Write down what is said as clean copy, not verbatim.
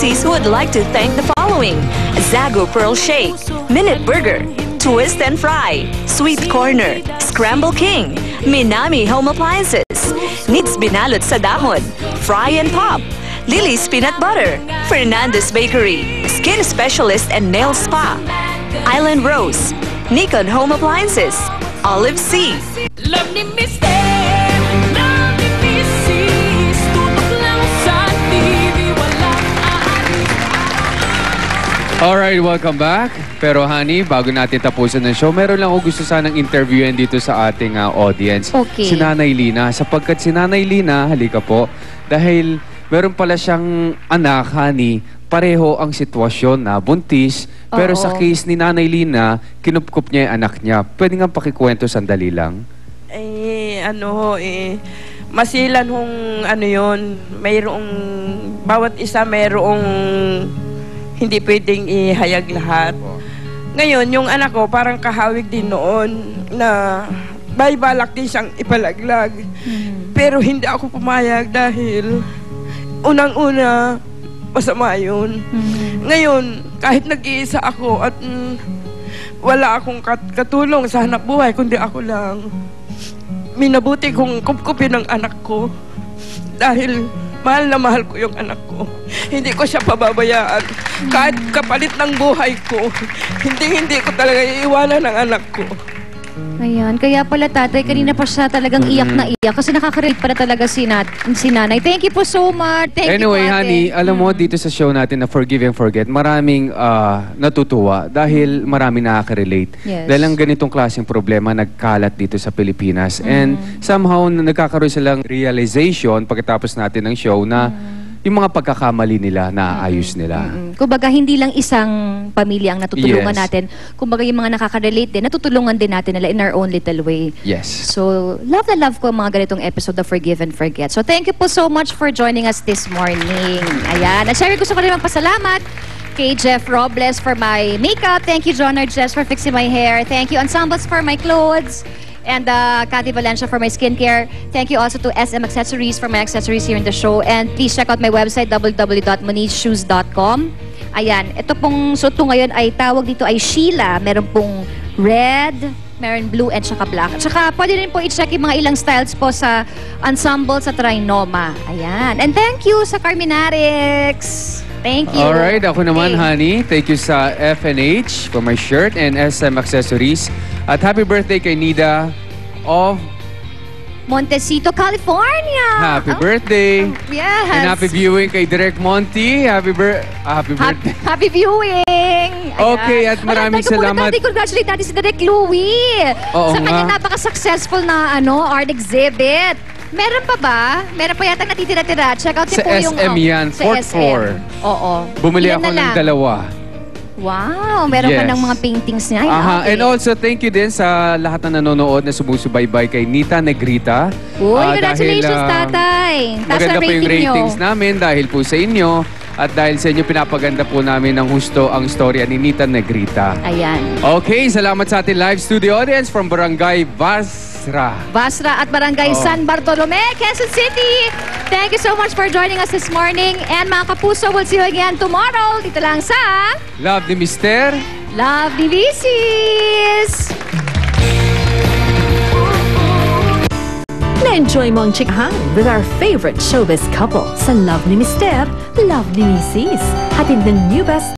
Mrs. would like to thank the following: Zago Pearl Shake, Minute Burger, Twist and Fry, Sweet Corner, Scramble King, Minami Home Appliances, Nix Binalot sa Dahon, Fry and Pop, Lily's Peanut Butter, Fernandez Bakery, Skin Specialist and Nail Spa, Island Rose, Nikon Home Appliances, Olive Sea. Love ni Mister, love ni Mrs. Tutok lang sa TV, walang aalis. Alright, welcome back. Pero honey, bago natin tapusin ng show, meron lang ako gusto sanang interviewin dito sa ating audience. Okay. Si Nanay Lina. Sapagkat si Nanay Lina, halika po, dahil meron pala siyang anak, honey, pareho ang sitwasyon na buntis, pero sa case ni Nanay Lina, kinupkup niya yung anak niya. Pwede nga pakikwento sandali lang? Masilan hong yun, mayroong, bawat isa mayroong hindi pwedeng ihayag lahat. Ngayon, yung anak ko parang kahawig din noon na may balak din siyang ipalaglag. Pero hindi ako pumayag dahil unang-una, masama yun. Ngayon, kahit nag-iisa ako at wala akong katulong sa hanap buhay, kundi ako lang, minabuti kong kupkupin ang anak ko dahil mahal na mahal ko yung anak ko. Hindi ko siya pababayaan. Kahit kapalit ng buhay ko, hindi ko talaga iiwanan ang anak ko. Ayan, kaya pala tatay, kanina pa siya talagang iyak na iyak kasi nakaka-relate pala talaga si nanay. Thank you po so much. Thank anyway, you po, honey, alam mo dito sa show natin na Forgive and Forget, maraming natutuwa dahil maraming nakaka-relate. Yes. Dahil ang ganitong klaseng problema nagkalat dito sa Pilipinas. And somehow nagkakaroon silang realization pagkatapos natin ng show na yung mga pagkakamali nila, naayos nila. Kumbaga, hindi lang isang pamilya ang natutulungan Yes. natin. Kumbaga, yung mga nakaka-relate din, natutulungan din natin nila in our own little way. Yes. So, love na love ko ang mga ganitong episode of Forgive and Forget. So, thank you po so much for joining us this morning. Ayan. At syempre, gusto ko rin magpasalamat kay Jeff Robles for my makeup. Thank you, John Arjes, for fixing my hair. Thank you, Ensembles, for my clothes. And Cathy Valencia for my skincare. Thank you also to SM Accessories for my accessories here in the show. And please check out my website, www.monishshoes.com. Ayan, ito pong suot ko ngayon ay tawag dito ay Sheila. Meron pong red, meron blue, and saka black. At saka pwede rin po i-check yung mga ilang styles po sa Ensemble sa Trinoma. Ayan. And thank you sa Carminarix. Thank you. Alright, ako naman, honey. Thank you sa FNH for my shirt and SM Accessories. At happy birthday kay Nida of Montecito, California. Happy birthday. Yes. And happy viewing kay Direk Monty. Happy birthday. Happy viewing. Okay, at maraming salamat. Congratulate natin si Direk Louie. Oo sa kanyang nga. napaka-successful na art exhibit. Meron pa ba? Meron pa yata natitira-tira. Check out Sa po yung... SM yan, sa fourth SM. floor. Oo. Bumili Ilan ako na ng lang? dalawa. Wow, meron ka Yes. ng mga paintings niya. Ay, Aha, okay. and also thank you din sa lahat na nanonood na sumusubaybay kay Nita Negrita. Uy, Dahil, congratulations, tatay. Taas maganda ang po yung rating nyo. ratings namin dahil po sa inyo. At dahil sa inyo, pinapaganda po namin ng husto ang storya ni Nita Negrita. Ayan. Okay, salamat sa ating live studio audience from Barangay Basra. Basra at Barangay San Bartolome, Quezon City. Thank you so much for joining us this morning. And mga kapuso, we'll see you again tomorrow. Dito lang sa Love ni Mister. Love ni Visis. Na-enjoy mo ang chikahan with our favorite showbiz couple sa Love ni Mister, Love ni Mrs. Hatid ng New Best